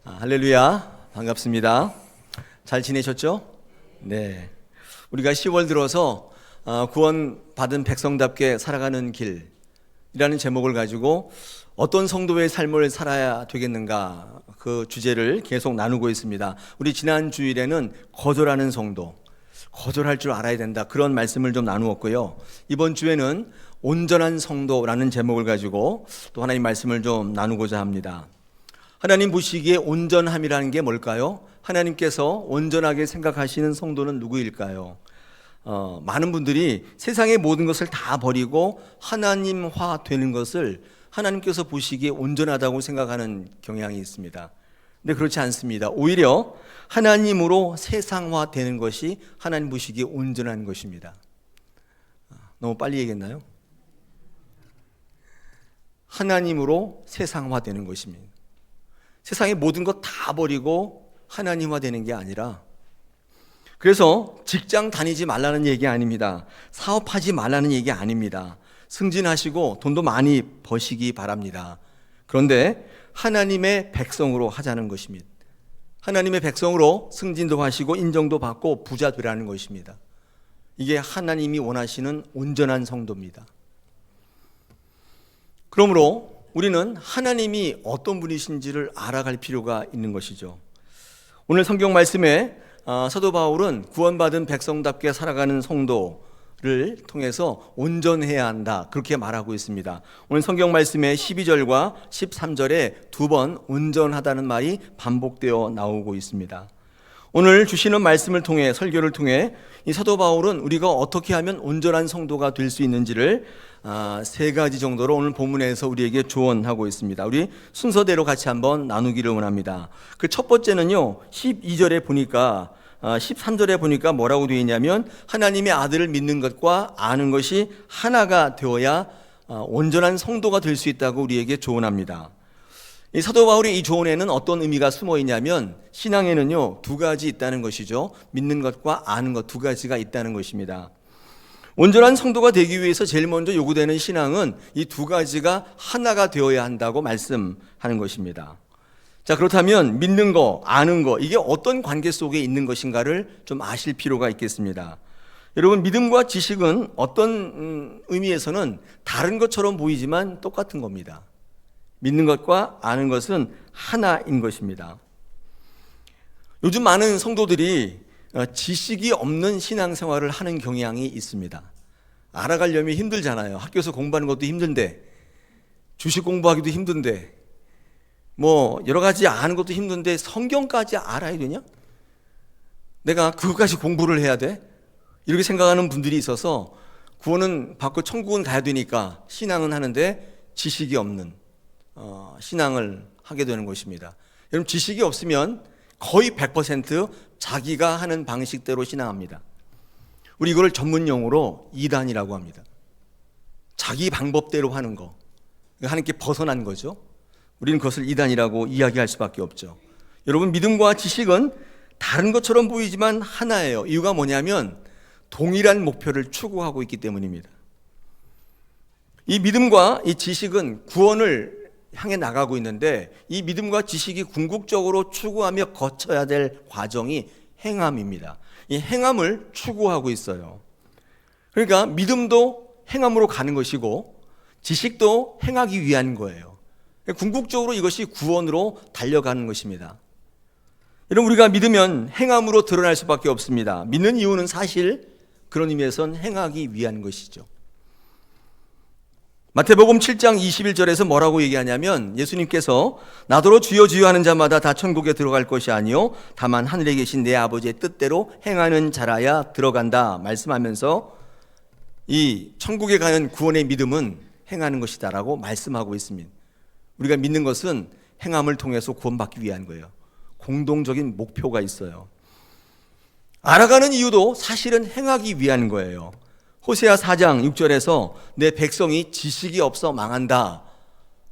할렐루야, 반갑습니다. 잘 지내셨죠? 네. 우리가 10월 들어서 구원받은 백성답게 살아가는 길이라는 제목을 가지고 어떤 성도의 삶을 살아야 되겠는가, 그 주제를 계속 나누고 있습니다. 우리 지난 주일에는 거절하는 성도, 거절할 줄 알아야 된다, 그런 말씀을 좀 나누었고요. 이번 주에는 온전한 성도라는 제목을 가지고 또 하나님 말씀을 좀 나누고자 합니다. 하나님 보시기에 온전함이라는 게 뭘까요? 하나님께서 온전하게 생각하시는 성도는 누구일까요? 많은 분들이 세상의 모든 것을 다 버리고 하나님화 되는 것을 하나님께서 보시기에 온전하다고 생각하는 경향이 있습니다. 근데 그렇지 않습니다. 오히려 하나님으로 세상화 되는 것이 하나님 보시기에 온전한 것입니다. 너무 빨리 얘기했나요? 하나님으로 세상화 되는 것입니다. 세상의 모든 것 다 버리고 하나님화 되는 게 아니라, 그래서 직장 다니지 말라는 얘기 아닙니다. 사업하지 말라는 얘기 아닙니다. 승진하시고 돈도 많이 버시기 바랍니다. 그런데 하나님의 백성으로 하자는 것입니다. 하나님의 백성으로 승진도 하시고 인정도 받고 부자 되라는 것입니다. 이게 하나님이 원하시는 온전한 성도입니다. 그러므로 우리는 하나님이 어떤 분이신지를 알아갈 필요가 있는 것이죠. 오늘 성경 말씀에 사도 바울은 구원받은 백성답게 살아가는 성도를 통해서 온전해야 한다, 그렇게 말하고 있습니다. 오늘 성경 말씀에 12절과 13절에 두 번 온전하다는 말이 반복되어 나오고 있습니다. 오늘 주시는 말씀을 통해, 설교를 통해 이 사도 바울은 우리가 어떻게 하면 온전한 성도가 될 수 있는지를 세 가지 정도로 오늘 본문에서 우리에게 조언하고 있습니다. 우리 순서대로 같이 한번 나누기를 원합니다. 그 첫 번째는요, 12절에 보니까 13절에 보니까 뭐라고 되어 있냐면, 하나님의 아들을 믿는 것과 아는 것이 하나가 되어야 온전한 성도가 될 수 있다고 우리에게 조언합니다. 이 사도 바울의 이 조언에는 어떤 의미가 숨어 있냐면, 신앙에는요 두 가지 있다는 것이죠. 믿는 것과 아는 것, 두 가지가 있다는 것입니다. 온전한 성도가 되기 위해서 제일 먼저 요구되는 신앙은 이 두 가지가 하나가 되어야 한다고 말씀하는 것입니다. 자, 그렇다면 믿는 거, 아는 거, 이게 어떤 관계 속에 있는 것인가를 좀 아실 필요가 있겠습니다. 여러분, 믿음과 지식은 어떤 의미에서는 다른 것처럼 보이지만 똑같은 겁니다. 믿는 것과 아는 것은 하나인 것입니다. 요즘 많은 성도들이 지식이 없는 신앙생활을 하는 경향이 있습니다. 알아가려면 힘들잖아요. 학교에서 공부하는 것도 힘든데, 주식 공부하기도 힘든데, 뭐 여러 가지 아는 것도 힘든데 성경까지 알아야 되냐? 내가 그것까지 공부를 해야 돼? 이렇게 생각하는 분들이 있어서 구원은 받고 천국은 가야 되니까 신앙은 하는데 지식이 없는 신앙을 하게 되는 것입니다. 여러분, 지식이 없으면 거의 100% 자기가 하는 방식대로 신앙합니다. 우리 이걸 전문 용어로 이단이라고 합니다. 자기 방법대로 하는 거, 하나님께 벗어난 거죠. 우리는 그것을 이단이라고 이야기할 수밖에 없죠. 여러분, 믿음과 지식은 다른 것처럼 보이지만 하나예요. 이유가 뭐냐면 동일한 목표를 추구하고 있기 때문입니다. 이 믿음과 이 지식은 구원을 향해 나가고 있는데, 이 믿음과 지식이 궁극적으로 추구하며 거쳐야 될 과정이 행함입니다. 이 행함을 추구하고 있어요. 그러니까 믿음도 행함으로 가는 것이고 지식도 행하기 위한 거예요. 궁극적으로 이것이 구원으로 달려가는 것입니다. 여러분, 우리가 믿으면 행함으로 드러날 수밖에 없습니다. 믿는 이유는 사실 그런 의미에선 행하기 위한 것이죠. 마태복음 7장 21절에서 뭐라고 얘기하냐면, 예수님께서 나더러 주여 주여 하는 자마다 다 천국에 들어갈 것이 아니요 다만 하늘에 계신 내 아버지의 뜻대로 행하는 자라야 들어간다 말씀하면서, 이 천국에 가는 구원의 믿음은 행하는 것이다 라고 말씀하고 있습니다. 우리가 믿는 것은 행함을 통해서 구원받기 위한 거예요. 공동적인 목표가 있어요. 알아가는 이유도 사실은 행하기 위한 거예요. 호세아 4장 6절에서 내 백성이 지식이 없어 망한다,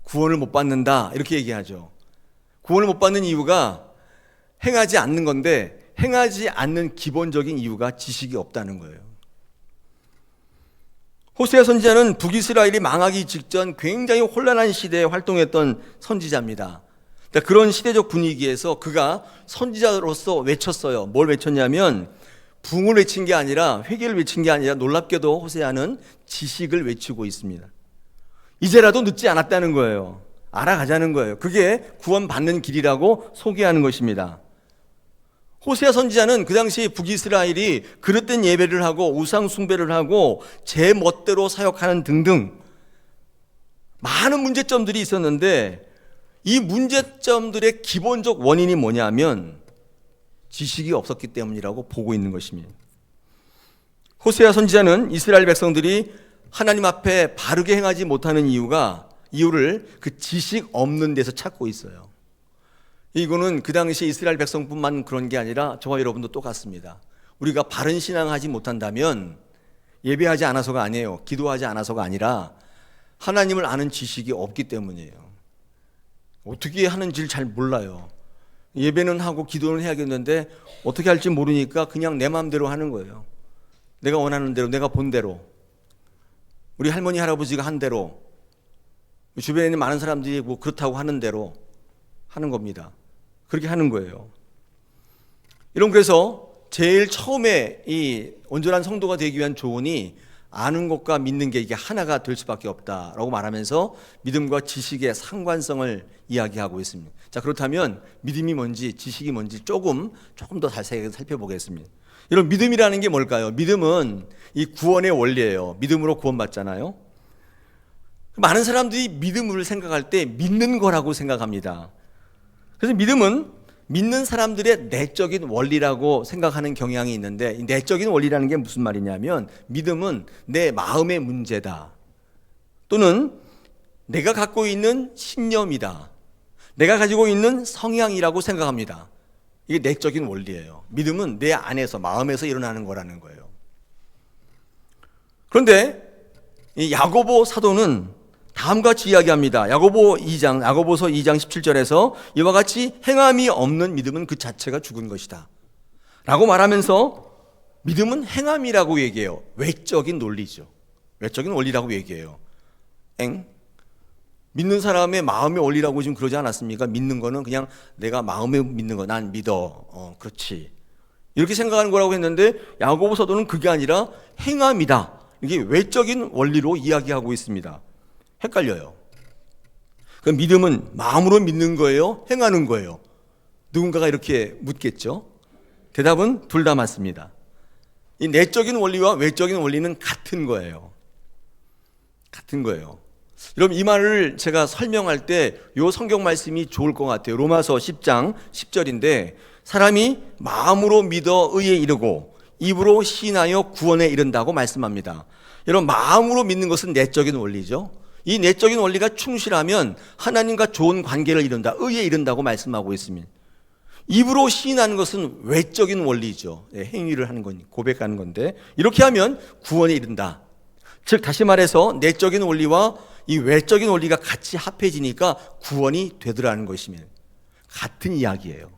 구원을 못 받는다, 이렇게 얘기하죠. 구원을 못 받는 이유가 행하지 않는 건데, 행하지 않는 기본적인 이유가 지식이 없다는 거예요. 호세아 선지자는 북이스라엘이 망하기 직전 굉장히 혼란한 시대에 활동했던 선지자입니다. 그런 시대적 분위기에서 그가 선지자로서 외쳤어요. 뭘 외쳤냐면 붕을 외친 게 아니라, 회개를 외친 게 아니라 놀랍게도 호세아는 지식을 외치고 있습니다. 이제라도 늦지 않았다는 거예요. 알아가자는 거예요. 그게 구원받는 길이라고 소개하는 것입니다. 호세아 선지자는 그 당시 북이스라엘이 그릇된 예배를 하고 우상 숭배를 하고 제 멋대로 사역하는 등등 많은 문제점들이 있었는데, 이 문제점들의 기본적 원인이 뭐냐면 지식이 없었기 때문이라고 보고 있는 것입니다. 호세아 선지자는 이스라엘 백성들이 하나님 앞에 바르게 행하지 못하는 이유를 그 지식 없는 데서 찾고 있어요. 이거는 그 당시 이스라엘 백성뿐만 그런 게 아니라 저와 여러분도 똑같습니다. 우리가 바른 신앙하지 못한다면 예배하지 않아서가 아니에요. 기도하지 않아서가 아니라 하나님을 아는 지식이 없기 때문이에요. 어떻게 하는지를 잘 몰라요. 예배는 하고 기도는 해야겠는데 어떻게 할지 모르니까 그냥 내 마음대로 하는 거예요. 내가 원하는 대로, 내가 본 대로, 우리 할머니 할아버지가 한 대로, 주변에 있는 많은 사람들이 뭐 그렇다고 하는 대로 하는 겁니다. 그렇게 하는 거예요. 그래서 제일 처음에 이 온전한 성도가 되기 위한 조언이 아는 것과 믿는 게 이게 하나가 될 수밖에 없다라고 말하면서 믿음과 지식의 상관성을 이야기하고 있습니다. 자, 그렇다면 믿음이 뭔지 지식이 뭔지 조금 더 자세하게 살펴보겠습니다. 이런 믿음이라는 게 뭘까요? 믿음은 이 구원의 원리예요. 믿음으로 구원받잖아요. 많은 사람들이 믿음을 생각할 때 믿는 거라고 생각합니다. 그래서 믿음은 믿는 사람들의 내적인 원리라고 생각하는 경향이 있는데, 이 내적인 원리라는 게 무슨 말이냐면 믿음은 내 마음의 문제다, 또는 내가 갖고 있는 신념이다, 내가 가지고 있는 성향이라고 생각합니다. 이게 내적인 원리예요. 믿음은 내 안에서, 마음에서 일어나는 거라는 거예요. 그런데 이 야고보 사도는 다음과 같이 이야기합니다. 야고보서 2장 17절에서 이와 같이 행함이 없는 믿음은 그 자체가 죽은 것이다 라고 말하면서 믿음은 행함이라고 얘기해요. 외적인 논리죠. 외적인 원리라고 얘기해요. 믿는 사람의 마음의 원리라고 지금 그러지 않았습니까? 믿는 거는 그냥 내가 마음에 믿는 거, 난 믿어, 그렇지, 이렇게 생각하는 거라고 했는데, 야고보 사도는 그게 아니라 행함이다, 이게 외적인 원리로 이야기하고 있습니다. 헷갈려요. 그 믿음은 마음으로 믿는 거예요? 행하는 거예요? 누군가가 이렇게 묻겠죠? 대답은 둘 다 맞습니다. 이 내적인 원리와 외적인 원리는 같은 거예요. 같은 거예요. 여러분, 이 말을 제가 설명할 때 이 성경 말씀이 좋을 것 같아요. 로마서 10장 10절인데 사람이 마음으로 믿어 의에 이르고 입으로 시인하여 구원에 이른다고 말씀합니다. 여러분, 마음으로 믿는 것은 내적인 원리죠. 이 내적인 원리가 충실하면 하나님과 좋은 관계를 이룬다, 의에 이른다고 말씀하고 있습니다. 입으로 시인하는 것은 외적인 원리죠. 행위를 하는 건, 고백하는 건데, 이렇게 하면 구원에 이른다. 즉 다시 말해서 내적인 원리와 이 외적인 원리가 같이 합해지니까 구원이 되더라는 것이면 같은 이야기예요.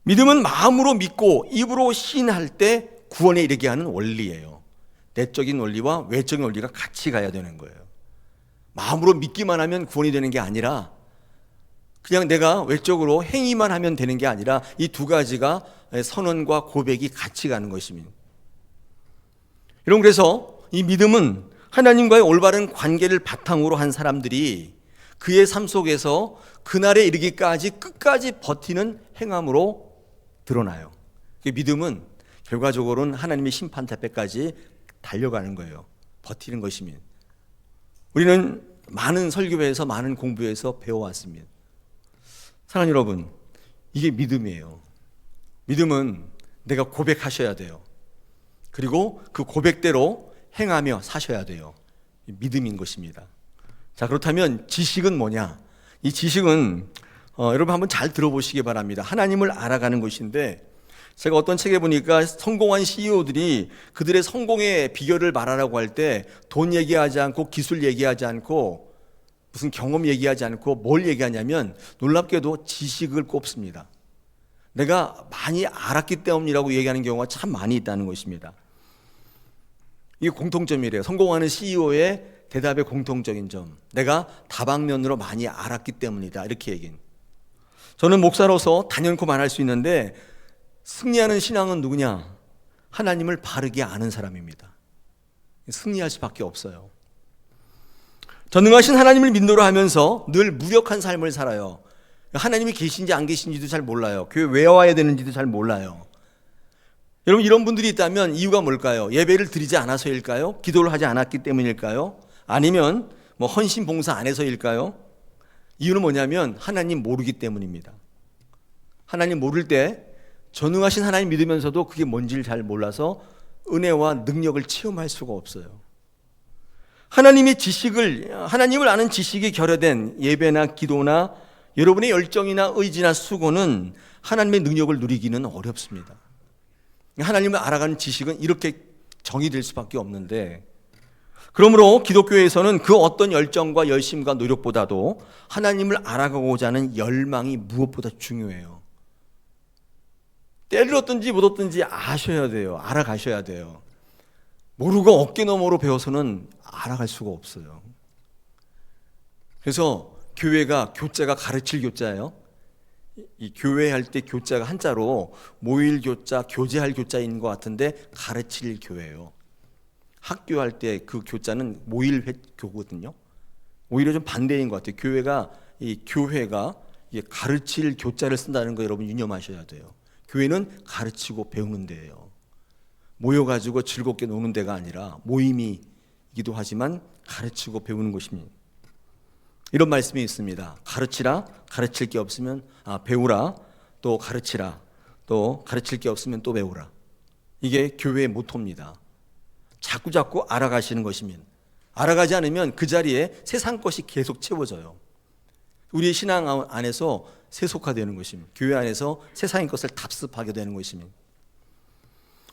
믿음은 마음으로 믿고 입으로 시인할 때 구원에 이르게 하는 원리예요. 내적인 원리와 외적인 원리가 같이 가야 되는 거예요. 마음으로 믿기만 하면 구원이 되는 게 아니라, 그냥 내가 외적으로 행위만 하면 되는 게 아니라 이 두 가지가, 선언과 고백이 같이 가는 것입니다. 여러분, 그래서 이 믿음은 하나님과의 올바른 관계를 바탕으로 한 사람들이 그의 삶 속에서 그날에 이르기까지 끝까지 버티는 행함으로 드러나요. 믿음은 결과적으로는 하나님의 심판 대패까지 달려가는 거예요. 버티는 것입니다. 우리는 많은 설교회에서, 많은 공부에서 배워왔습니다. 사랑하는 여러분, 이게 믿음이에요. 믿음은 내가 고백하셔야 돼요. 그리고 그 고백대로 행하며 사셔야 돼요. 믿음인 것입니다. 자, 그렇다면 지식은 뭐냐? 이 지식은 여러분 한번 잘 들어보시기 바랍니다. 하나님을 알아가는 것인데, 제가 어떤 책에 보니까 성공한 CEO들이 그들의 성공의 비결을 말하라고 할 때 돈 얘기하지 않고 기술 얘기하지 않고 무슨 경험 얘기하지 않고 뭘 얘기하냐면 놀랍게도 지식을 꼽습니다. 내가 많이 알았기 때문이라고 얘기하는 경우가 참 많이 있다는 것입니다. 이게 공통점이래요. 성공하는 CEO의 대답의 공통적인 점, 내가 다방면으로 많이 알았기 때문이다, 이렇게 얘기는. 저는 목사로서 단연코 말할 수 있는데 승리하는 신앙은 누구냐? 하나님을 바르게 아는 사람입니다. 승리할 수밖에 없어요. 전능하신 하나님을 믿노라 하면서 늘 무력한 삶을 살아요. 하나님이 계신지 안 계신지도 잘 몰라요. 교회 왜 와야 되는지도 잘 몰라요. 여러분, 이런 분들이 있다면 이유가 뭘까요? 예배를 드리지 않아서일까요? 기도를 하지 않았기 때문일까요? 아니면 헌신 봉사 안 해서일까요? 이유는 뭐냐면 하나님 모르기 때문입니다. 하나님 모를 때 전능하신 하나님 믿으면서도 그게 뭔지를 잘 몰라서 은혜와 능력을 체험할 수가 없어요. 하나님을 아는 지식이 결여된 예배나 기도나 여러분의 열정이나 의지나 수고는 하나님의 능력을 누리기는 어렵습니다. 하나님을 알아가는 지식은 이렇게 정의될 수밖에 없는데, 그러므로 기독교에서는 그 어떤 열정과 열심과 노력보다도 하나님을 알아가고자 하는 열망이 무엇보다 중요해요. 때를 얻든지 못 얻든지 아셔야 돼요. 알아가셔야 돼요. 모르고 어깨너머로 배워서는 알아갈 수가 없어요. 그래서 교회가 교자가 가르칠 교자예요. 이 교회할 때 교자가 한자로 모일 교자, 교제할 교자인 것 같은데 가르칠 교회예요. 학교할 때 그 교자는 모일 교거든요. 오히려 좀 반대인 것 같아요. 교회가 가르칠 교자를 쓴다는 거 여러분 유념하셔야 돼요. 교회는 가르치고 배우는 데예요. 모여가지고 즐겁게 노는 데가 아니라 모임이기도 하지만 가르치고 배우는 곳입니다. 이런 말씀이 있습니다. 가르치라, 가르칠 게 없으면 배우라, 또 가르치라, 또 가르칠 게 없으면 또 배우라. 이게 교회의 모토입니다. 자꾸 알아가시는 것이면, 알아가지 않으면 그 자리에 세상 것이 계속 채워져요. 우리의 신앙 안에서 세속화되는 것입니다. 교회 안에서 세상의 것을 답습하게 되는 것입니다.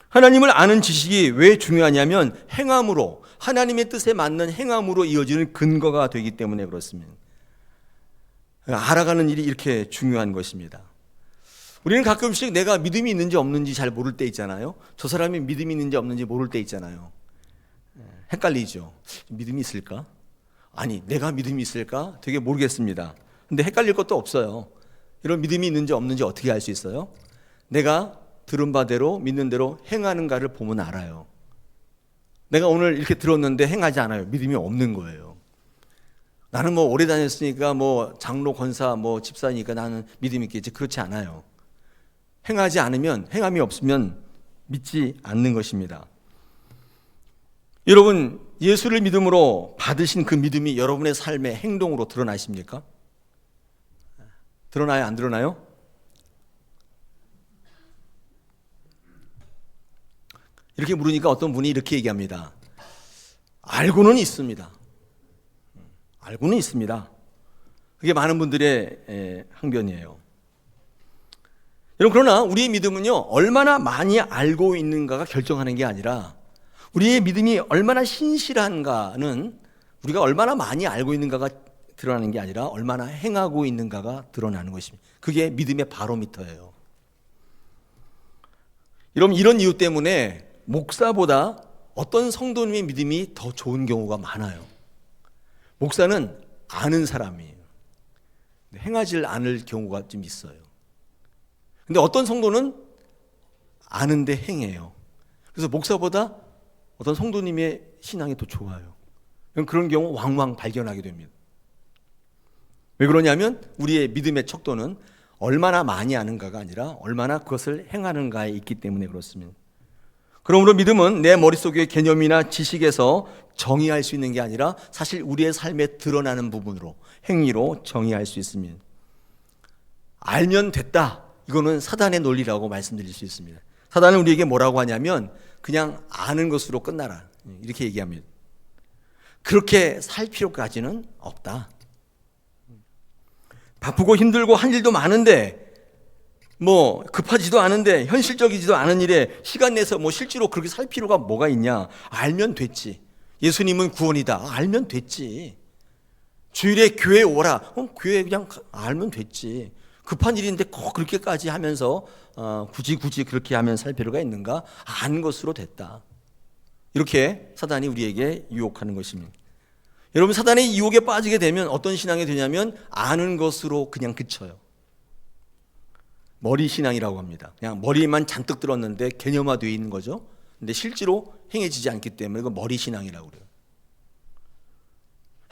하나님을 아는 지식이 왜 중요하냐면 행함으로, 하나님의 뜻에 맞는 행함으로 이어지는 근거가 되기 때문에 그렇습니다. 알아가는 일이 이렇게 중요한 것입니다. 우리는 가끔씩 내가 믿음이 있는지 없는지 잘 모를 때 있잖아요. 저 사람이 믿음이 있는지 없는지 모를 때 있잖아요. 헷갈리죠. 믿음이 있을까? 아니, 내가 믿음이 있을까? 되게 모르겠습니다. 근데 헷갈릴 것도 없어요. 이런 믿음이 있는지 없는지 어떻게 알 수 있어요? 내가 들은 바대로 믿는 대로 행하는가를 보면 알아요. 내가 오늘 이렇게 들었는데 행하지 않아요. 믿음이 없는 거예요. 나는 오래 다녔으니까 장로, 권사, 집사니까 나는 믿음이 있겠지. 그렇지 않아요. 행하지 않으면, 행함이 없으면 믿지 않는 것입니다. 여러분, 예수를 믿음으로 받으신 그 믿음이 여러분의 삶의 행동으로 드러나십니까? 드러나요? 안 드러나요? 이렇게 물으니까 어떤 분이 이렇게 얘기합니다. 알고는 있습니다. 알고는 있습니다. 그게 많은 분들의 항변이에요. 여러분, 그러나 우리의 믿음은요, 얼마나 많이 알고 있는가가 결정하는 게 아니라 우리의 믿음이 얼마나 신실한가는 우리가 얼마나 많이 알고 있는가가 드러나는 게 아니라 얼마나 행하고 있는가가 드러나는 것입니다. 그게 믿음의 바로미터예요. 여러분, 이런 이유 때문에 목사보다 어떤 성도님의 믿음이 더 좋은 경우가 많아요. 목사는 아는 사람이에요. 행하지 않을 경우가 좀 있어요. 근데 어떤 성도는 아는데 행해요. 그래서 목사보다 어떤 성도님의 신앙이 더 좋아요. 그런 경우 왕왕 발견하게 됩니다. 왜 그러냐면 우리의 믿음의 척도는 얼마나 많이 아는가가 아니라 얼마나 그것을 행하는가에 있기 때문에 그렇습니다. 그러므로 믿음은 내 머릿속의 개념이나 지식에서 정의할 수 있는 게 아니라 사실 우리의 삶에 드러나는 부분으로, 행위로 정의할 수 있습니다. 알면 됐다. 이거는 사단의 논리라고 말씀드릴 수 있습니다. 사단은 우리에게 뭐라고 하냐면 그냥 아는 것으로 끝나라, 이렇게 얘기합니다. 그렇게 살 필요까지는 없다. 바쁘고 힘들고 한 일도 많은데 급하지도 않은데 현실적이지도 않은 일에 시간 내서 실제로 그렇게 살 필요가 뭐가 있냐. 알면 됐지. 예수님은 구원이다. 알면 됐지. 주일에 교회 오라. 교회 그냥 알면 됐지. 급한 일인데 꼭 그렇게까지 하면서 굳이 그렇게 하면 살 필요가 있는가? 아는 것으로 됐다. 이렇게 사단이 우리에게 유혹하는 것입니다. 여러분, 사단의 유혹에 빠지게 되면 어떤 신앙이 되냐면 아는 것으로 그냥 그쳐요. 머리 신앙이라고 합니다. 그냥 머리만 잔뜩 들었는데 개념화되어 있는 거죠. 근데 실제로 행해지지 않기 때문에 이거 머리 신앙이라고 그래요.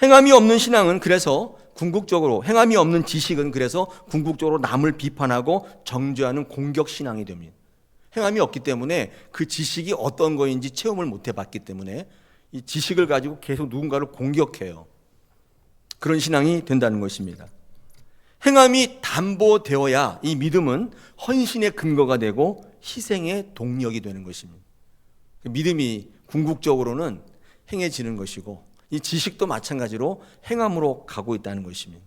행함이 없는 신앙은 그래서 궁극적으로, 행함이 없는 지식은 그래서 궁극적으로 남을 비판하고 정죄하는 공격 신앙이 됩니다. 행함이 없기 때문에 그 지식이 어떤 거인지 체험을 못 해봤기 때문에 이 지식을 가지고 계속 누군가를 공격해요. 그런 신앙이 된다는 것입니다. 행함이 담보되어야 이 믿음은 헌신의 근거가 되고 희생의 동력이 되는 것입니다. 믿음이 궁극적으로는 행해지는 것이고 이 지식도 마찬가지로 행함으로 가고 있다는 것입니다.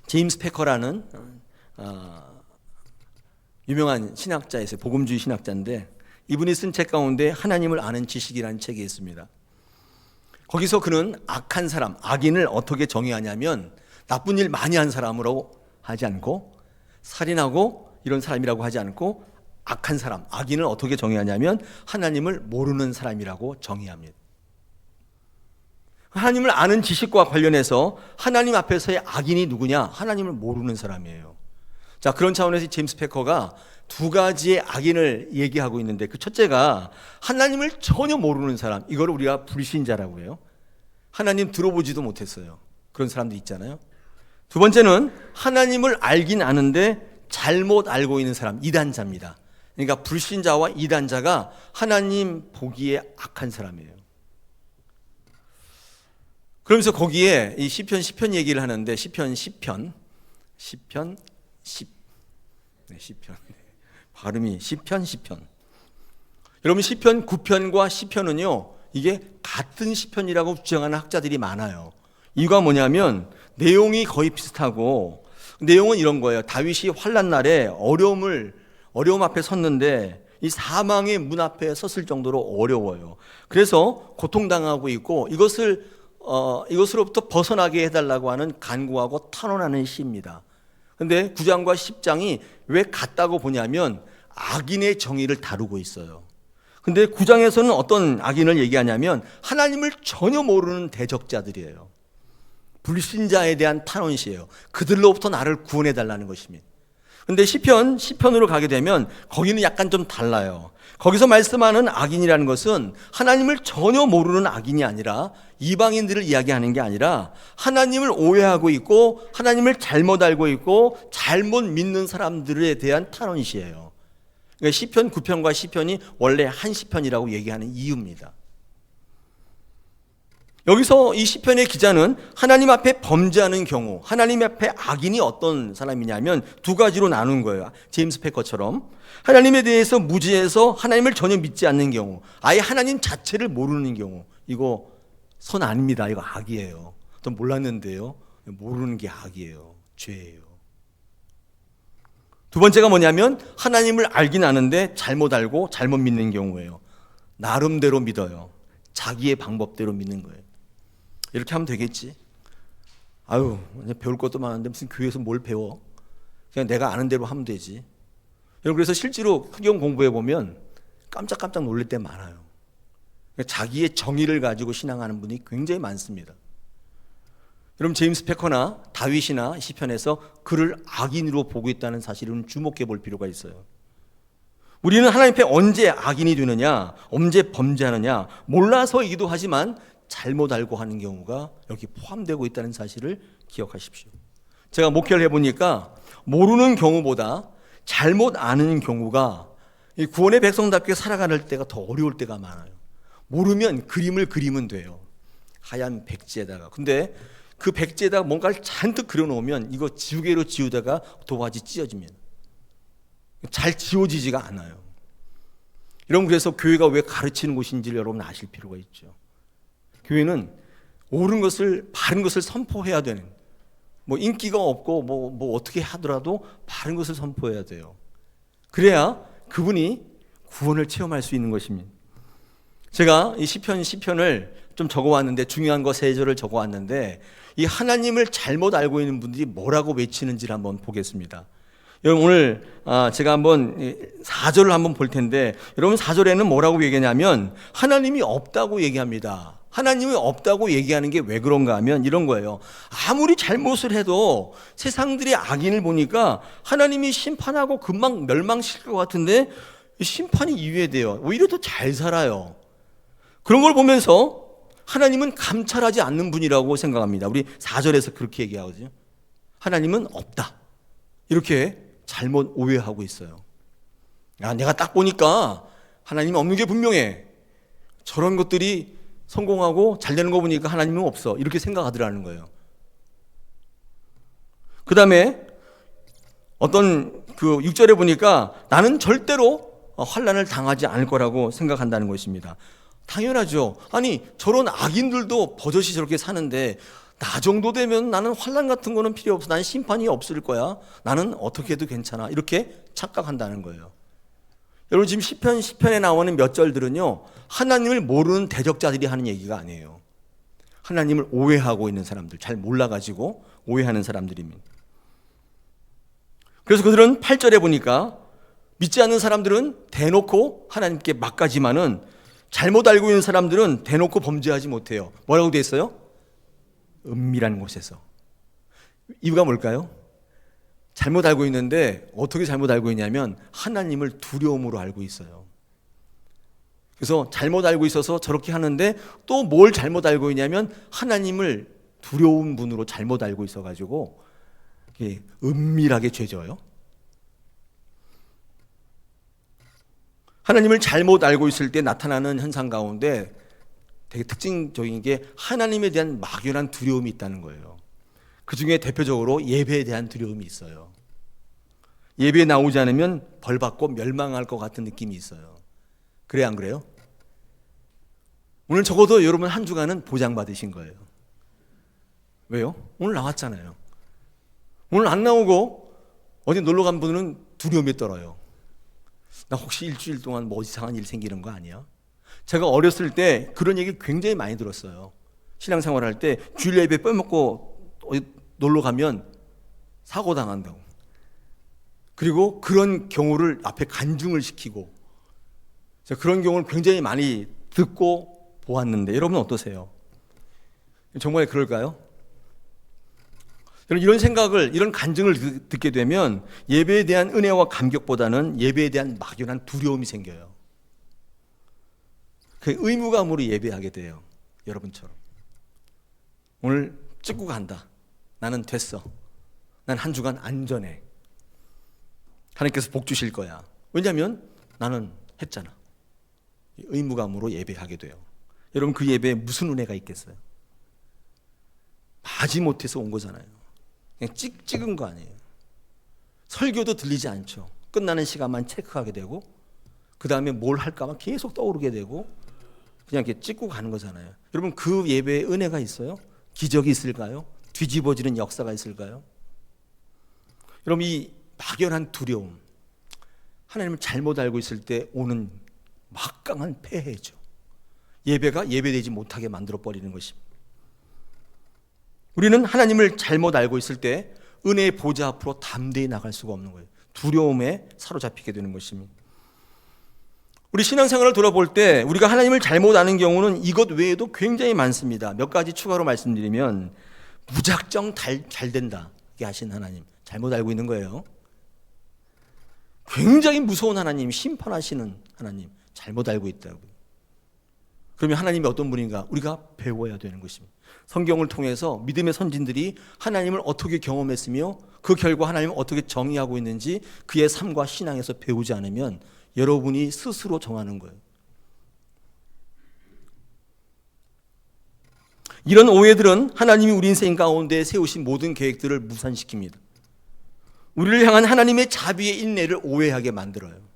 제임스 패커라는 유명한 신학자였어요. 복음주의 신학자인데 이분이 쓴 책 가운데 하나님을 아는 지식이라는 책이 있습니다. 거기서 그는 악한 사람, 악인을 어떻게 정의하냐면 나쁜 일 많이 한 사람으로 하지 않고 살인하고 이런 사람이라고 하지 않고 악한 사람, 악인을 어떻게 정의하냐면 하나님을 모르는 사람이라고 정의합니다. 하나님을 아는 지식과 관련해서 하나님 앞에서의 악인이 누구냐? 하나님을 모르는 사람이에요. 자, 그런 차원에서 제임스 패커가 두 가지의 악인을 얘기하고 있는데 그 첫째가 하나님을 전혀 모르는 사람, 이걸 우리가 불신자라고 해요. 하나님 들어보지도 못했어요. 그런 사람도 있잖아요. 두 번째는 하나님을 알긴 아는데 잘못 알고 있는 사람, 이단자입니다. 그러니까 불신자와 이단자가 하나님 보기에 악한 사람이에요. 그러면서 거기에 이 시편 얘기를 하는데 시편 10편 발음이 시편 여러분, 시편 9편과 시편은요 이게 같은 시편이라고 주장하는 학자들이 많아요. 이유가 뭐냐면 내용이 거의 비슷하고 내용은 이런 거예요. 다윗이 환난 날에 어려움 앞에 섰는데 이 사망의 문 앞에 섰을 정도로 어려워요. 그래서 고통당하고 있고 이것으로부터 벗어나게 해달라고 하는 간구하고 탄원하는 시입니다. 근데 9장과 10장이 왜 같다고 보냐면 악인의 정의를 다루고 있어요. 근데 9장에서는 어떤 악인을 얘기하냐면 하나님을 전혀 모르는 대적자들이에요. 불신자에 대한 탄원시예요. 그들로부터 나를 구원해 달라는 것입니다. 근데 시편으로 가게 되면 거기는 약간 좀 달라요. 거기서 말씀하는 악인이라는 것은 하나님을 전혀 모르는 악인이 아니라 이방인들을 이야기하는 게 아니라 하나님을 오해하고 있고 하나님을 잘못 알고 있고 잘못 믿는 사람들에 대한 탄원시예요. 그러니까 시편 9편과 시편이 원래 한 시편이라고 얘기하는 이유입니다. 여기서 이 시편의 기자는 하나님 앞에 범죄하는 경우, 하나님 앞에 악인이 어떤 사람이냐면 두 가지로 나눈 거예요. 제임스 패커처럼 하나님에 대해서 무지해서 하나님을 전혀 믿지 않는 경우, 아예 하나님 자체를 모르는 경우, 이거 선 아닙니다. 이거 악이에요. 전 몰랐는데요. 모르는 게 악이에요. 죄예요. 두 번째가 뭐냐면 하나님을 알긴 아는데 잘못 알고 잘못 믿는 경우예요. 나름대로 믿어요. 자기의 방법대로 믿는 거예요. 이렇게 하면 되겠지. 아유, 배울 것도 많은데 무슨 교회에서 뭘 배워? 그냥 내가 아는 대로 하면 되지. 여러분, 그래서 실제로 성경 공부해 보면 깜짝깜짝 놀랄 때 많아요. 자기의 정의를 가지고 신앙하는 분이 굉장히 많습니다. 여러분, 제임스 패커나 다윗이나 시편에서 그를 악인으로 보고 있다는 사실은 주목해 볼 필요가 있어요. 우리는 하나님 앞에 언제 악인이 되느냐, 언제 범죄하느냐 몰라서이기도 하지만 잘못 알고 하는 경우가 여기 포함되고 있다는 사실을 기억하십시오. 제가 목회를 해보니까 모르는 경우보다 잘못 아는 경우가 이 구원의 백성답게 살아가는 때가 더 어려울 때가 많아요. 모르면 그림을 그리면 돼요. 하얀 백지에다가. 근데 그 백지에다가 뭔가를 잔뜩 그려놓으면 이거 지우개로 지우다가 도화지 찢어집니다. 잘 지워지지가 않아요. 여러분, 그래서 교회가 왜 가르치는 곳인지를 여러분 아실 필요가 있죠. 교회는 옳은 것을, 바른 것을 선포해야 되는, 뭐 인기가 없고 뭐 어떻게 하더라도 바른 것을 선포해야 돼요. 그래야 그분이 구원을 체험할 수 있는 것입니다. 제가 이 시편을 좀 적어왔는데, 중요한 거 3절을 적어왔는데 이 하나님을 잘못 알고 있는 분들이 뭐라고 외치는지를 한번 보겠습니다. 여러분, 오늘 제가 한번 4절을 한번 볼 텐데, 여러분 4절에는 뭐라고 얘기하냐면 하나님이 없다고 얘기합니다. 하나님이 없다고 얘기하는 게 왜 그런가 하면 이런 거예요. 아무리 잘못을 해도 세상들의 악인을 보니까 하나님이 심판하고 금방 멸망시킬 것 같은데 심판이 이외돼요. 오히려 더 잘 살아요. 그런 걸 보면서 하나님은 감찰하지 않는 분이라고 생각합니다. 우리 4절에서 그렇게 얘기하거든요. 하나님은 없다. 이렇게 잘못 오해하고 있어요. 내가 딱 보니까 하나님이 없는 게 분명해. 저런 것들이 성공하고 잘 되는 거 보니까 하나님은 없어. 이렇게 생각하더라는 거예요. 그 다음에 어떤 6절에 보니까 나는 절대로 환난을 당하지 않을 거라고 생각한다는 것입니다. 당연하죠. 아니 저런 악인들도 버젓이 저렇게 사는데 나 정도 되면 나는 환난 같은 거는 필요 없어. 나는 심판이 없을 거야. 나는 어떻게 해도 괜찮아. 이렇게 착각한다는 거예요. 여러분 지금 시편에 나오는 몇 절들은요, 하나님을 모르는 대적자들이 하는 얘기가 아니에요. 하나님을 오해하고 있는 사람들, 잘 몰라가지고 오해하는 사람들입니다. 그래서 그들은 8절에 보니까 믿지 않는 사람들은 대놓고 하나님께 막가지만은 잘못 알고 있는 사람들은 대놓고 범죄하지 못해요. 뭐라고 돼 있어요? 은밀한 곳에서. 이유가 뭘까요? 잘못 알고 있는데 어떻게 잘못 알고 있냐면 하나님을 두려움으로 알고 있어요. 그래서 잘못 알고 있어서 저렇게 하는데 또 뭘 잘못 알고 있냐면 하나님을 두려운 분으로 잘못 알고 있어가지고 은밀하게 죄져요. 하나님을 잘못 알고 있을 때 나타나는 현상 가운데 되게 특징적인 게 하나님에 대한 막연한 두려움이 있다는 거예요. 그 중에 대표적으로 예배에 대한 두려움이 있어요. 예배에 나오지 않으면 벌받고 멸망할 것 같은 느낌이 있어요. 그래요, 안 그래요? 오늘 적어도 여러분 한 주간은 보장받으신 거예요. 왜요? 오늘 나왔잖아요. 오늘 안 나오고 어디 놀러 간 분은 두려움에 떨어요. 나 혹시 일주일 동안 뭐 이상한 일 생기는 거 아니야? 제가 어렸을 때 그런 얘기 굉장히 많이 들었어요. 신앙생활 할 때 주일 예배 빼먹고 놀러 가면 사고 당한다고. 그리고 그런 경우를 앞에 간증을 시키고, 제가 그런 경우를 굉장히 많이 듣고 보았는데 여러분은 어떠세요? 정말 그럴까요? 이런 생각을, 이런 간증을 듣게 되면 예배에 대한 은혜와 감격보다는 예배에 대한 막연한 두려움이 생겨요. 그 의무감으로 예배하게 돼요. 여러분처럼. 오늘 찍고 간다. 나는 됐어. 난 한 주간 안전해. 하나님께서 복 주실 거야. 왜냐하면 나는 했잖아. 의무감으로 예배하게 돼요. 여러분 그 예배에 무슨 은혜가 있겠어요? 마지못해서 온 거잖아요. 그냥 찍은 거 아니에요. 설교도 들리지 않죠. 끝나는 시간만 체크하게 되고 그 다음에 뭘 할까만 계속 떠오르게 되고 그냥 이렇게 찍고 가는 거잖아요. 여러분 그 예배에 은혜가 있어요? 기적이 있을까요? 뒤집어지는 역사가 있을까요? 여러분 이 막연한 두려움, 하나님을 잘못 알고 있을 때 오는 막강한 폐해죠. 예배가 예배되지 못하게 만들어버리는 것입니다. 우리는 하나님을 잘못 알고 있을 때 은혜의 보좌 앞으로 담대히 나갈 수가 없는 거예요. 두려움에 사로잡히게 되는 것입니다. 우리 신앙생활을 돌아볼 때 우리가 하나님을 잘못 아는 경우는 이것 외에도 굉장히 많습니다. 몇 가지 추가로 말씀드리면 무작정 잘 된다 이렇게 하신 하나님 잘못 알고 있는 거예요. 굉장히 무서운 하나님, 심판하시는 하나님 잘못 알고 있다고요. 그러면 하나님이 어떤 분인가 우리가 배워야 되는 것입니다. 성경을 통해서 믿음의 선진들이 하나님을 어떻게 경험했으며 그 결과 하나님을 어떻게 정의하고 있는지 그의 삶과 신앙에서 배우지 않으면 여러분이 스스로 정하는 거예요. 이런 오해들은 하나님이 우리 인생 가운데 세우신 모든 계획들을 무산시킵니다. 우리를 향한 하나님의 자비의 인내를 오해하게 만들어요.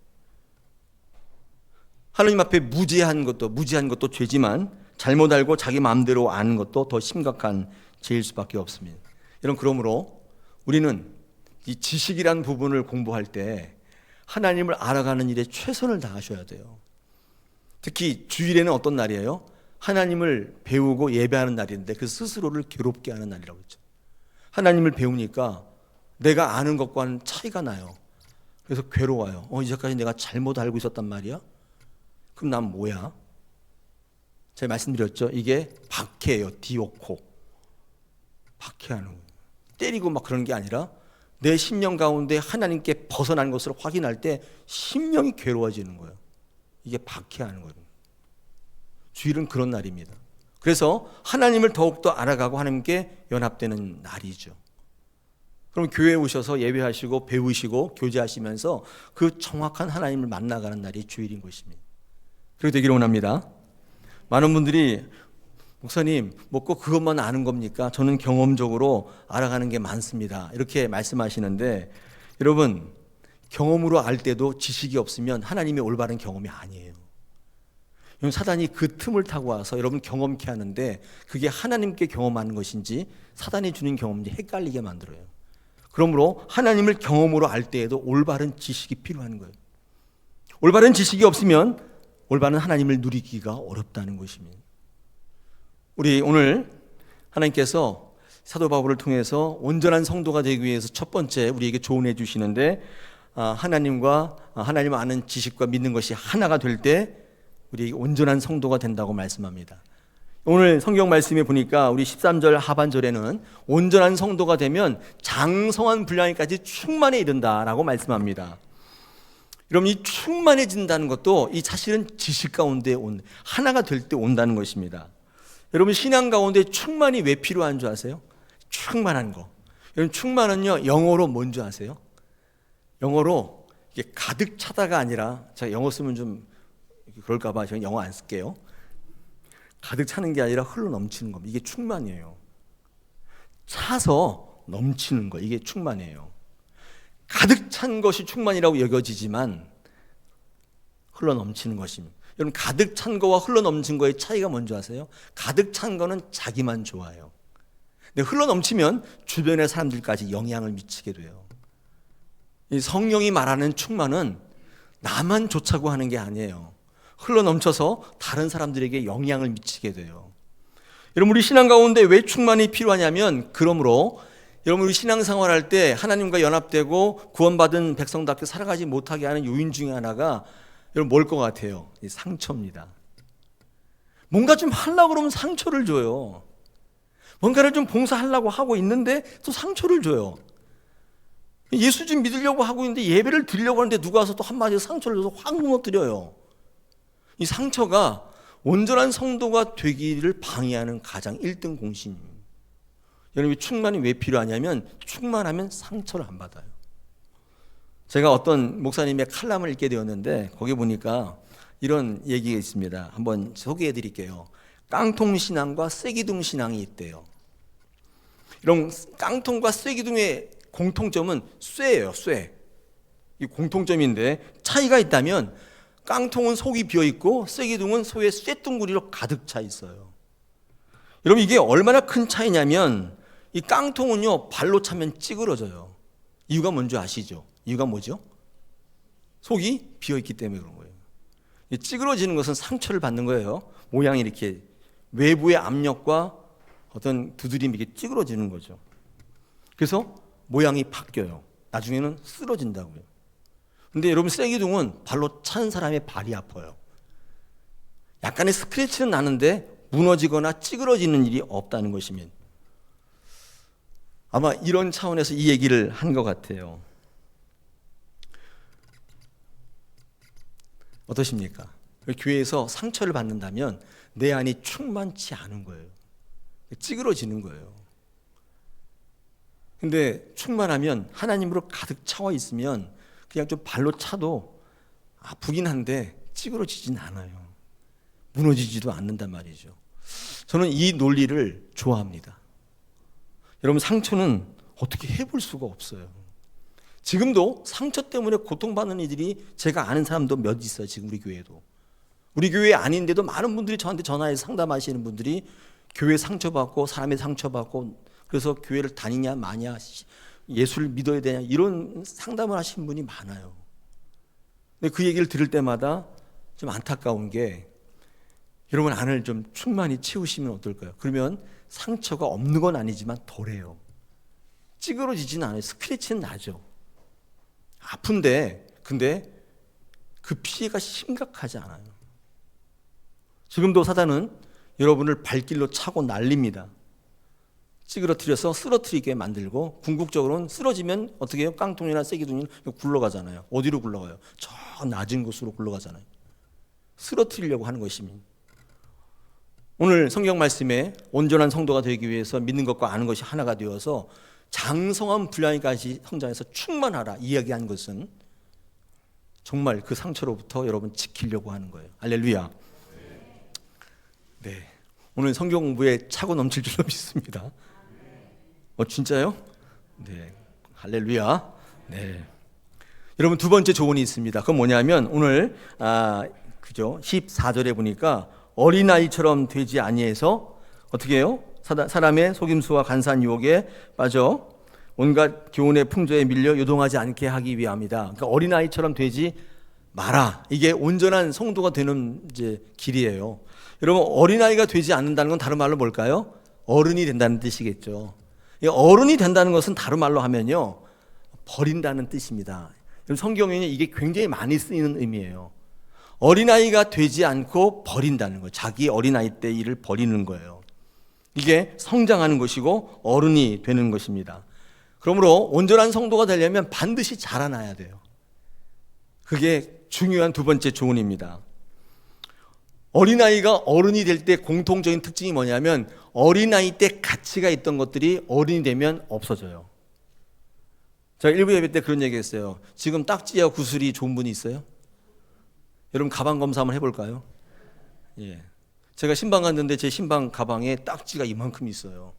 하나님 앞에 무지한 것도 죄지만 잘못 알고 자기 마음대로 아는 것도 더 심각한 죄일 수밖에 없습니다. 여러분 그러므로 우리는 이 지식이라는 부분을 공부할 때 하나님을 알아가는 일에 최선을 다하셔야 돼요. 특히 주일에는 어떤 날이에요? 하나님을 배우고 예배하는 날인데 그 스스로를 괴롭게 하는 날이라고 했죠. 하나님을 배우니까 내가 아는 것과는 차이가 나요. 그래서 괴로워요. 이제까지 내가 잘못 알고 있었단 말이야? 그럼 난 뭐야? 제가 말씀드렸죠. 이게 박해예요. 디오코. 박해하는 거예요. 때리고 막 그런 게 아니라 내 심령 가운데 하나님께 벗어난 것을 확인할 때 심령이 괴로워지는 거예요. 이게 박해하는 거예요. 주일은 그런 날입니다. 그래서 하나님을 더욱더 알아가고 하나님께 연합되는 날이죠. 그럼 교회에 오셔서 예배하시고 배우시고 교제하시면서 그 정확한 하나님을 만나가는 날이 주일인 것입니다. 그렇게 되기를 원합니다. 많은 분들이 목사님 뭐 꼭 그것만 아는 겁니까? 저는 경험적으로 알아가는 게 많습니다. 이렇게 말씀하시는데 여러분 경험으로 알 때도 지식이 없으면 하나님의 올바른 경험이 아니에요. 사단이 그 틈을 타고 와서 여러분 경험케 하는데 그게 하나님께 경험하는 것인지 사단이 주는 경험인지 헷갈리게 만들어요. 그러므로 하나님을 경험으로 알 때에도 올바른 지식이 필요한 거예요. 올바른 지식이 없으면 올바른 하나님을 누리기가 어렵다는 것입니다. 우리 오늘 하나님께서 사도 바울을 통해서 온전한 성도가 되기 위해서 첫 번째 우리에게 조언해 주시는데 하나님과 하나님을 아는 지식과 믿는 것이 하나가 될 때 우리 온전한 성도가 된다고 말씀합니다. 오늘 성경 말씀에 보니까 우리 13절 하반절에는 온전한 성도가 되면 장성한 분량에까지 충만에 이른다라고 말씀합니다. 여러분 이 충만해진다는 것도 이 사실은 지식 가운데 하나가 될 때 온다는 것입니다. 여러분 신앙 가운데 충만이 왜 필요한 줄 아세요? 충만한 거. 여러분 충만은요 영어로 뭔 줄 아세요? 영어로 이게 가득 차다가 아니라 제가 영어 쓰면 좀 그럴까 봐 저는 영어 안 쓸게요. 가득 차는 게 아니라 흘러 넘치는 겁니다. 이게 충만이에요. 차서 넘치는 거 이게 충만이에요. 가득 찬 것이 충만이라고 여겨지지만 흘러 넘치는 것입니다. 여러분 가득 찬 거와 흘러 넘친 거의 차이가 뭔지 아세요? 가득 찬 거는 자기만 좋아요. 근데 흘러 넘치면 주변의 사람들까지 영향을 미치게 돼요. 이 성령이 말하는 충만은 나만 좋자고 하는 게 아니에요. 흘러 넘쳐서 다른 사람들에게 영향을 미치게 돼요. 여러분 우리 신앙 가운데 왜 충만이 필요하냐면 그러므로 여러분 우리 신앙생활할 때 하나님과 연합되고 구원받은 백성답게 살아가지 못하게 하는 요인 중에 하나가 여러분 뭘 것 같아요? 이 상처입니다. 뭔가 좀 하려고 그러면 상처를 줘요. 뭔가를 좀 봉사하려고 하고 있는데 또 상처를 줘요. 예수 좀 믿으려고 하고 있는데 예배를 드리려고 하는데 누가 와서 또 한마디 상처를 줘서 확 무너뜨려요. 이 상처가 온전한 성도가 되기를 방해하는 가장 1등 공신입니다. 여러분 충만이 왜 필요하냐면 충만하면 상처를 안 받아요. 제가 어떤 목사님의 칼럼을 읽게 되었는데 거기 보니까 이런 얘기가 있습니다. 한번 소개해 드릴게요. 깡통 신앙과 쐐기둥 신앙이 있대요. 이런 깡통과 쐐기둥의 공통점은 쇠예요. 쇠. 이 공통점인데 차이가 있다면 깡통은 속이 비어있고 쐐기둥은 속에 쇠둥구리로 가득 차 있어요. 여러분 이게 얼마나 큰 차이냐면 이 깡통은요 발로 차면 찌그러져요. 이유가 뭔지 아시죠? 이유가 뭐죠? 속이 비어있기 때문에 그런 거예요. 찌그러지는 것은 상처를 받는 거예요. 모양이 이렇게 외부의 압력과 어떤 두드림이 이렇게 찌그러지는 거죠. 그래서 모양이 바뀌어요. 나중에는 쓰러진다고요. 근데 여러분 쐐기둥은 발로 찬 사람의 발이 아파요. 약간의 스크래치는 나는데 무너지거나 찌그러지는 일이 없다는 것입니다. 아마 이런 차원에서 이 얘기를 한 것 같아요. 어떠십니까? 교회에서 상처를 받는다면 내 안이 충만치 않은 거예요. 찌그러지는 거예요. 근데 충만하면 하나님으로 가득 차와 있으면 그냥 좀 발로 차도 아프긴 한데 찌그러지진 않아요. 무너지지도 않는단 말이죠. 저는 이 논리를 좋아합니다. 여러분 상처는 어떻게 해볼 수가 없어요. 지금도 상처 때문에 고통받는 이들이 제가 아는 사람도 몇 있어요. 지금 우리 교회도. 우리 교회 아닌데도 많은 분들이 저한테 전화해서 상담하시는 분들이 교회 상처받고 사람의 상처받고 그래서 교회를 다니냐 마냐 예수를 믿어야 되냐 이런 상담을 하시는 분이 많아요. 근데 그 얘기를 들을 때마다 좀 안타까운 게 여러분 안을 좀 충만히 채우시면 어떨까요? 그러면 상처가 없는 건 아니지만 덜해요. 찌그러지진 않아요. 스크래치는 나죠. 아픈데 근데 그 피해가 심각하지 않아요. 지금도 사단은 여러분을 발길로 차고 날립니다. 찌그러뜨려서 쓰러뜨리게 만들고, 궁극적으로는 쓰러지면 어떻게 해요? 깡통이나 쐐기둥이 굴러가잖아요. 어디로 굴러가요? 저 낮은 곳으로 굴러가잖아요. 쓰러뜨리려고 하는 것입니다. 오늘 성경 말씀에 온전한 성도가 되기 위해서 믿는 것과 아는 것이 하나가 되어서 장성한 분량까지 성장해서 충만하라 이야기한 것은 정말 그 상처로부터 여러분 지키려고 하는 거예요. 할렐루야. 네, 오늘 성경 공부에 차고 넘칠 줄로 믿습니다. 진짜요? 네, 할렐루야. 네, 여러분 두 번째 조언이 있습니다. 그건 뭐냐면 오늘 그죠? 14절에 보니까 어린아이처럼 되지 아니해서 어떻게 해요? 사람의 속임수와 간사한 유혹에 빠져 온갖 교훈의 풍조에 밀려 요동하지 않게 하기 위함이다. 그러니까 어린아이처럼 되지 마라. 이게 온전한 성도가 되는 이제 길이에요. 여러분, 어린아이가 되지 않는다는 건 다른 말로 뭘까요? 어른이 된다는 뜻이겠죠. 어른이 된다는 것은 다른 말로 하면요, 버린다는 뜻입니다. 성경에는 이게 굉장히 많이 쓰이는 의미예요. 어린아이가 되지 않고 버린다는 거예요. 자기 어린아이 때 일을 버리는 거예요. 이게 성장하는 것이고 어른이 되는 것입니다. 그러므로 온전한 성도가 되려면 반드시 자라나야 돼요. 그게 중요한 두 번째 조언입니다. 어린아이가 어른이 될 때 공통적인 특징이 뭐냐면 어린아이 때 가치가 있던 것들이 어른이 되면 없어져요. 제가 일부 예배 때 그런 얘기 했어요. 지금 딱지와 구슬이 좋은 분이 있어요? 여러분 가방 검사 한번 해볼까요? 예. 제가 신방 갔는데 제 신방 가방에 딱지가 이만큼 있어요.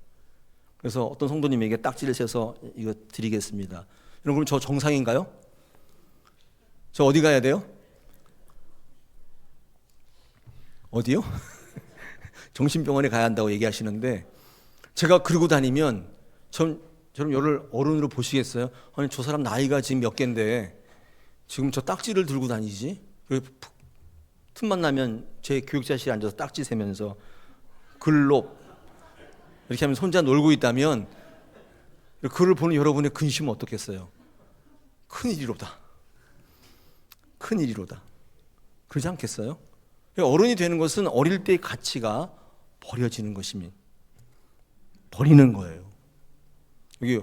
그래서 어떤 성도님에게 딱지를 세서 이거 드리겠습니다. 여러분 그럼 저 정상인가요? 저 어디 가야 돼요? 어디요? 정신병원에 가야 한다고 얘기하시는데 제가 그러고 다니면 저는 여를 어른으로 보시겠어요? 아니 저 사람 나이가 지금 몇 갠데 지금 저 딱지를 들고 다니지? 틈만 나면 제 교육자실에 앉아서 딱지 세면서 글로 이렇게 하면서 혼자 놀고 있다면 그를 보는 여러분의 근심은 어떻겠어요? 큰일이로다. 큰일이로다. 그러지 않겠어요? 어른이 되는 것은 어릴 때의 가치가 버려지는 것입니다. 버리는 거예요. 여기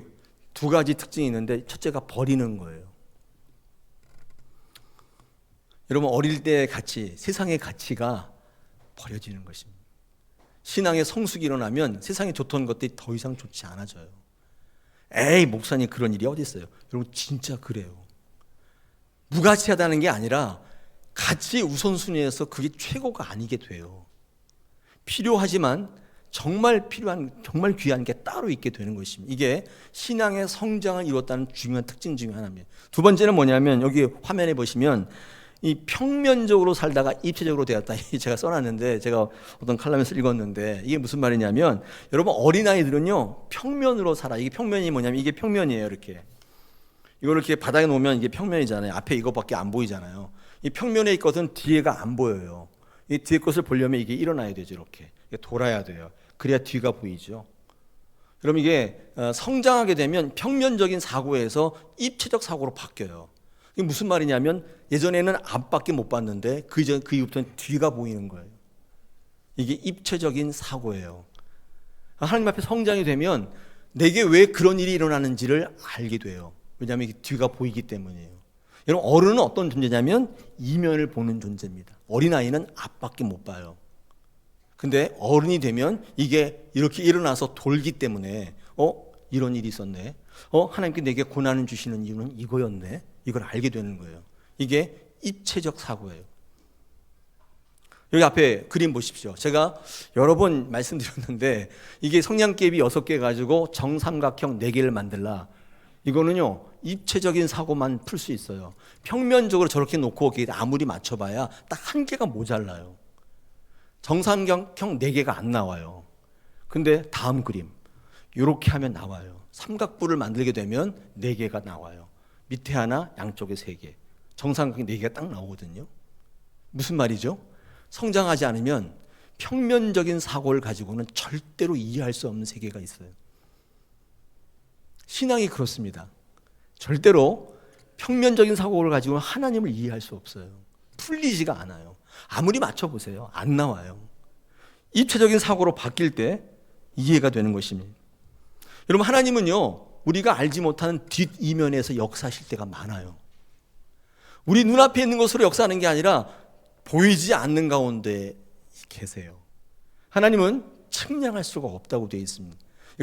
두 가지 특징이 있는데 첫째가 버리는 거예요. 여러분 어릴 때의 가치, 세상의 가치가 버려지는 것입니다. 신앙의 성숙이 일어나면 세상에 좋던 것들이 더 이상 좋지 않아져요. 에이 목사님 그런 일이 어디 있어요? 여러분 진짜 그래요. 무가치하다는 게 아니라 가치 우선순위에서 그게 최고가 아니게 돼요. 필요하지만 정말 필요한, 정말 귀한 게 따로 있게 되는 것입니다. 이게 신앙의 성장을 이뤘다는 중요한 특징 중에 하나입니다. 두 번째는 뭐냐면 여기 화면에 보시면 이 평면적으로 살다가 입체적으로 되었다. 제가 써놨는데 제가 어떤 칼럼에서 읽었는데 이게 무슨 말이냐면 여러분 어린아이들은요 평면으로 살아. 이게 평면이 뭐냐면 이게 평면이에요. 이렇게 이거를 이렇게 바닥에 놓으면 이게 평면이잖아요. 앞에 이거밖에 안 보이잖아요. 이 평면에 있거든 뒤에가 안 보여요. 이 뒤에 것을 보려면 이게 일어나야 되죠. 이렇게 돌아야 돼요. 그래야 뒤가 보이죠. 그럼 이게 성장하게 되면 평면적인 사고에서 입체적 사고로 바뀌어요. 이게 무슨 말이냐면 예전에는 앞밖에 못 봤는데 그 이후부터는 뒤가 보이는 거예요. 이게 입체적인 사고예요. 하나님 앞에 성장이 되면 내게 왜 그런 일이 일어나는지를 알게 돼요. 왜냐하면 뒤가 보이기 때문이에요. 여러분 어른은 어떤 존재냐면 이면을 보는 존재입니다. 어린아이는 앞밖에 못 봐요. 근데 어른이 되면 이게 이렇게 일어나서 돌기 때문에 이런 일이 있었네. 하나님께 내게 고난을 주시는 이유는 이거였네. 이걸 알게 되는 거예요. 이게 입체적 사고예요. 여기 앞에 그림 보십시오. 제가 여러 번 말씀드렸는데 이게 성냥개비 6개 가지고 정삼각형 4개를 만들라. 이거는요 입체적인 사고만 풀 수 있어요. 평면적으로 저렇게 놓고 아무리 맞춰봐야 딱 1개가 모자라요. 정삼각형 4개가 안 나와요. 근데 다음 그림 이렇게 하면 나와요. 삼각부를 만들게 되면 4개가 나와요. 밑에 하나, 양쪽에 3개. 정삼각형 4개가 딱 나오거든요. 무슨 말이죠? 성장하지 않으면 평면적인 사고를 가지고는 절대로 이해할 수 없는 세계가 있어요. 신앙이 그렇습니다. 절대로 평면적인 사고를 가지고는 하나님을 이해할 수 없어요. 풀리지가 않아요. 아무리 맞춰보세요. 안 나와요. 입체적인 사고로 바뀔 때 이해가 되는 것입니다. 여러분, 하나님은요, 우리가 알지 못하는 뒷이면에서 역사하실 때가 많아요. 우리 눈앞에 있는 것으로 역사하는 게 아니라 보이지 않는 가운데 계세요. 하나님은 측량할 수가 없다고 되어 있습니다.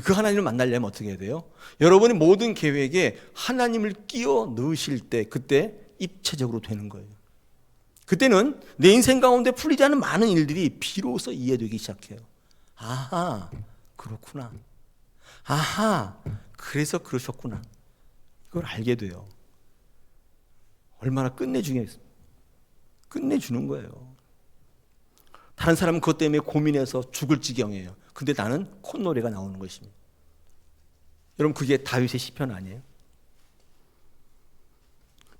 그 하나님을 만나려면 어떻게 해야 돼요? 여러분의 모든 계획에 하나님을 끼워 넣으실 때, 그때 입체적으로 되는 거예요. 그때는 내 인생 가운데 풀리지 않은 많은 일들이 비로소 이해되기 시작해요. 아하, 그렇구나. 아하, 그래서 그러셨구나. 이걸 알게 돼요. 얼마나 끝내주는 거예요. 다른 사람은 그것 때문에 고민해서 죽을 지경이에요. 근데 나는 콧노래가 나오는 것입니다. 여러분, 그게 다윗의 시편 아니에요?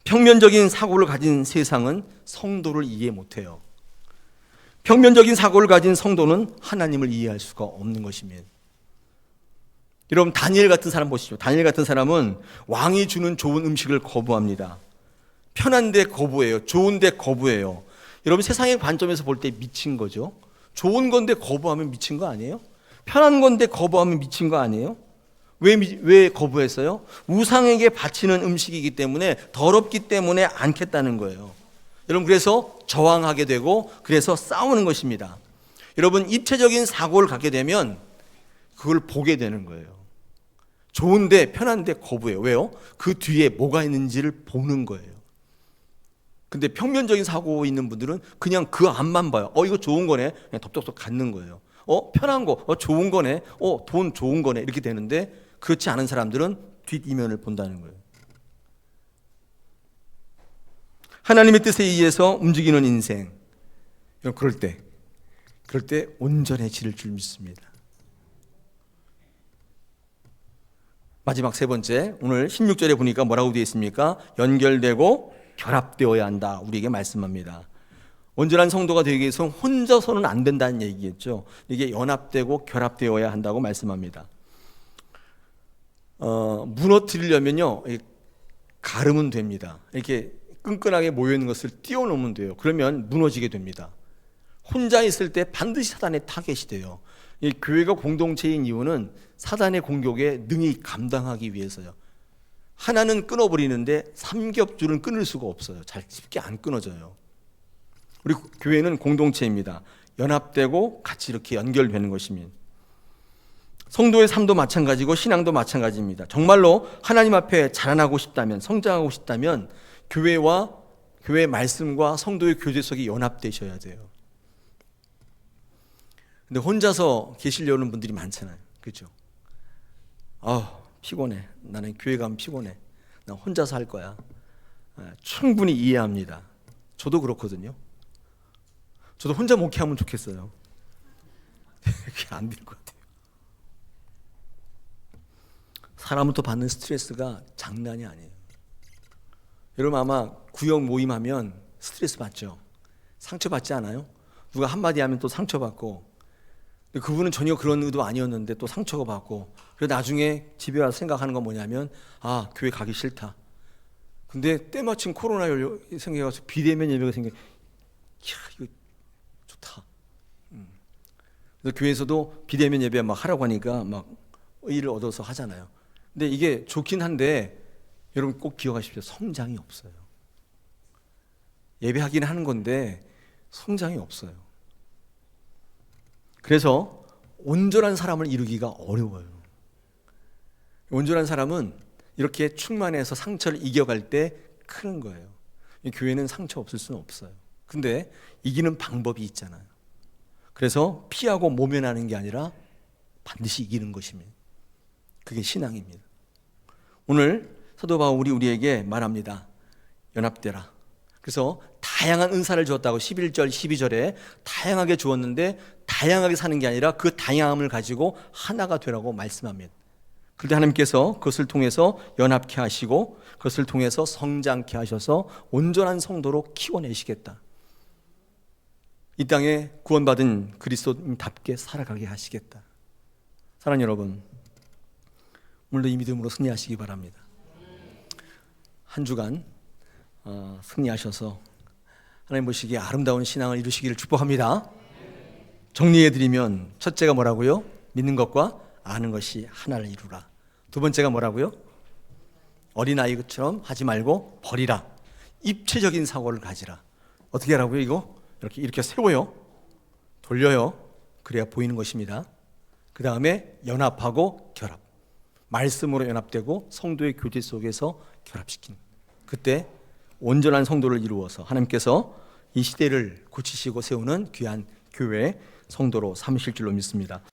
평면적인 사고를 가진 세상은 성도를 이해 못해요. 평면적인 사고를 가진 성도는 하나님을 이해할 수가 없는 것입니다. 여러분, 다니엘 같은 사람 보시죠. 다니엘 같은 사람은 왕이 주는 좋은 음식을 거부합니다. 편한데 거부해요. 좋은데 거부해요. 여러분, 세상의 관점에서 볼 때 미친 거죠. 좋은 건데 거부하면 미친 거 아니에요? 편한 건데 거부하면 미친 거 아니에요? 왜 거부했어요? 우상에게 바치는 음식이기 때문에, 더럽기 때문에 않겠다는 거예요. 여러분, 그래서 저항하게 되고 그래서 싸우는 것입니다. 여러분, 입체적인 사고를 갖게 되면 그걸 보게 되는 거예요. 좋은데 편한데 거부해요. 왜요? 그 뒤에 뭐가 있는지를 보는 거예요. 근데 평면적인 사고 있는 분들은 그냥 그 앞만 봐요. 이거 좋은 거네. 그냥 덥덥덥 갖는 거예요. 편한 거, 좋은 거네. 돈 좋은 거네. 이렇게 되는데, 그렇지 않은 사람들은 뒷이면을 본다는 거예요. 하나님의 뜻에 의해서 움직이는 인생. 그럴 때 온전해질 줄 믿습니다. 마지막 세 번째, 오늘 16절에 보니까 뭐라고 되어 있습니까? 연결되고 결합되어야 한다, 우리에게 말씀합니다. 온전한 성도가 되기 위해서 혼자서는 안 된다는 얘기겠죠. 이게 연합되고 결합되어야 한다고 말씀합니다. 무너뜨리려면요, 가르면 됩니다. 이렇게 끈끈하게 모여있는 것을 띄워놓으면 돼요. 그러면 무너지게 됩니다. 혼자 있을 때 반드시 사단의 타겟이 돼요. 이 교회가 공동체인 이유는 사단의 공격에 능히 감당하기 위해서요. 하나는 끊어버리는데 삼겹줄은 끊을 수가 없어요. 잘 쉽게 안 끊어져요. 우리 교회는 공동체입니다. 연합되고 같이 이렇게 연결되는 것입니다. 성도의 삶도 마찬가지고 신앙도 마찬가지입니다. 정말로 하나님 앞에 자라나고 싶다면, 성장하고 싶다면 교회와 교회의 말씀과 성도의 교제 속에 연합되셔야 돼요. 근데 혼자서 계시려는 분들이 많잖아요. 그렇죠? 피곤해. 나는 교회 가면 피곤해. 나 혼자서 할 거야. 충분히 이해합니다. 저도 그렇거든요. 저도 혼자 목회하면 좋겠어요. 그게 안 될 것 같아요. 사람부터 받는 스트레스가 장난이 아니에요. 여러분, 아마 구역 모임하면 스트레스 받죠? 상처받지 않아요? 누가 한마디 하면 또 상처받고, 그분은 전혀 그런 의도 아니었는데 또 상처가 받고, 그래서 나중에 집에 와서 생각하는 건 뭐냐면, 교회 가기 싫다. 근데 때마침 코로나 생겨가지고 비대면 예배가 이거 좋다. 그래서 교회에서도 비대면 예배 막 하라고 하니까 막 의의를 얻어서 하잖아요. 근데 이게 좋긴 한데, 여러분 꼭 기억하십시오. 성장이 없어요. 예배하기는 하는 건데 성장이 없어요. 그래서 온전한 사람을 이루기가 어려워요. 온전한 사람은 이렇게 충만해서 상처를 이겨갈 때 크는 거예요. 교회는 상처 없을 수는 없어요. 근데 이기는 방법이 있잖아요. 그래서 피하고 모면하는 게 아니라 반드시 이기는 것입니다. 그게 신앙입니다. 오늘 사도 바울이 우리에게 말합니다. 연합되라. 그래서 다양한 은사를 주었다고 11절, 12절에 다양하게 주었는데 다양하게 사는 게 아니라 그 다양함을 가지고 하나가 되라고 말씀합니다. 그런데 하나님께서 그것을 통해서 연합케 하시고 그것을 통해서 성장케 하셔서 온전한 성도로 키워내시겠다. 이 땅에 구원받은 그리스도인답게 살아가게 하시겠다. 사랑하는 여러분, 오늘도 이 믿음으로 승리하시기 바랍니다. 한 주간 승리하셔서 하나님 보시기에 아름다운 신앙을 이루시기를 축복합니다. 정리해드리면 첫째가 뭐라고요? 믿는 것과 아는 것이 하나를 이루라. 두 번째가 뭐라고요? 어린아이처럼 하지 말고 버리라. 입체적인 사고를 가지라. 어떻게 하라고요? 이거 이렇게 세워요. 돌려요. 그래야 보이는 것입니다. 그 다음에 연합하고 결합. 말씀으로 연합되고 성도의 교제 속에서 결합시키는. 그때 온전한 성도를 이루어서 하나님께서 이 시대를 고치시고 세우는 귀한 교회 성도로 삼으실 줄로 믿습니다.